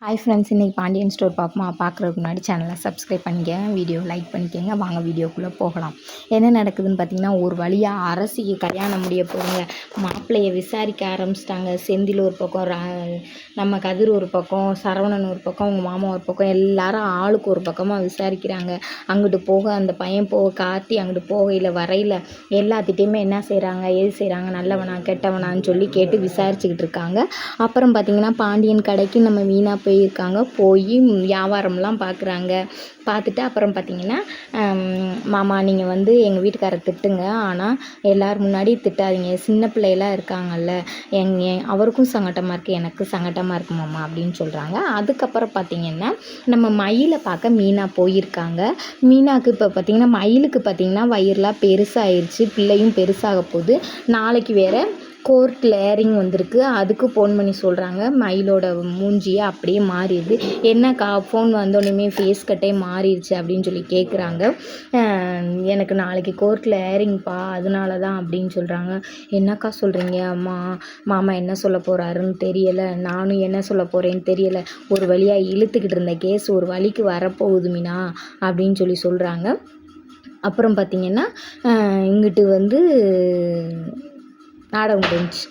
Hi friends, இன்றைக்கி Pandian store பார்க்குறதுக்கு முன்னாடி சேனலை சப்ஸ்கிரைப் பண்ணிக்கங்க, வீடியோ லைக் பண்ணிக்கங்க. வாங்க வீடியோக்குள்ளே போகலாம். என்ன நடக்குதுன்னு பார்த்தீங்கன்னா, ஒரு வழியாக அரசிக்கு கல்யாணம் முடிய போகுங்க. மாப்பிள்ளையை விசாரிக்க ஆரம்பிச்சிட்டாங்க. செந்தில் ஒரு பக்கம், நம்ம கதிர் ஒரு பக்கம், சரவணன் ஒரு பக்கம், அவங்க மாமா ஒரு பக்கம், எல்லாரும் ஆளுக்கு ஒரு பக்கமாக விசாரிக்கிறாங்க. அங்கிட்டு போக அந்த பையன் கார்த்தி அங்கிட்டு போகையில் வரையில் எல்லாத்திட்டையுமே என்ன செய்கிறாங்க, எது செய்கிறாங்க, நல்லவனா கெட்டவனான்னு சொல்லி கேட்டு விசாரிச்சுக்கிட்டு இருக்காங்க. அப்புறம் பார்த்திங்கன்னா, பாண்டியன் கடைக்கு நம்ம வீணா போயிருக்காங்க. போய் வியாபாரம்லாம் பார்க்குறாங்க. பார்த்துட்டு அப்புறம் பார்த்திங்கன்னா, மாமா நீங்கள் வந்து எங்கள் வீட்டுக்காரரை திட்டுங்க, ஆனால் எல்லோரும் முன்னாடி திட்டாதீங்க, சின்ன பிள்ளையெல்லாம் இருக்காங்கல்ல, அவருக்கும் சங்கட்டமாக இருக்குது, எனக்கும் சங்கட்டமாக இருக்குது மாமா அப்படின்னு சொல்கிறாங்க. அதுக்கப்புறம் பார்த்திங்கன்னா, நம்ம மயிலை பார்க்க மீனா போயிருக்காங்க. மீனாவுக்கு இப்போ பார்த்திங்கன்னா, மயிலுக்கு பார்த்திங்கன்னா வயிறுலாம் பெருசாகிருச்சு, பிள்ளையும் பெருசாக போகுது. நாளைக்கு வேறு கோர்ட்டில் ஏரிங் வந்திருக்கு. அதுக்கு ஃபோன் பண்ணி சொல்கிறாங்க, மயிலோட மூஞ்சியை அப்படியே மாறிடுது. என்னக்கா ஃபோன் வந்தோடனே ஃபேஸ் கட்டே மாறிடுச்சு அப்படின்னு சொல்லி கேட்குறாங்க. எனக்கு நாளைக்கு கோர்ட்டில் ஏரிங்ப்பா, அதனால தான் அப்படின்னு சொல்கிறாங்க. என்னக்கா சொல்கிறீங்க அம்மா, மாமா என்ன சொல்ல போகிறாருன்னு தெரியலை, நானும் என்ன சொல்ல போகிறேன்னு தெரியலை, ஒரு வழியாக இழுத்துக்கிட்டு இருந்த கேஸ் ஒரு வழிக்கு வரப்போகுது மீனா அப்படின்னு சொல்லி சொல்கிறாங்க. அப்புறம் பார்த்திங்கன்னா, இங்கிட்டு வந்து நாடகம் முடிஞ்சுச்சு.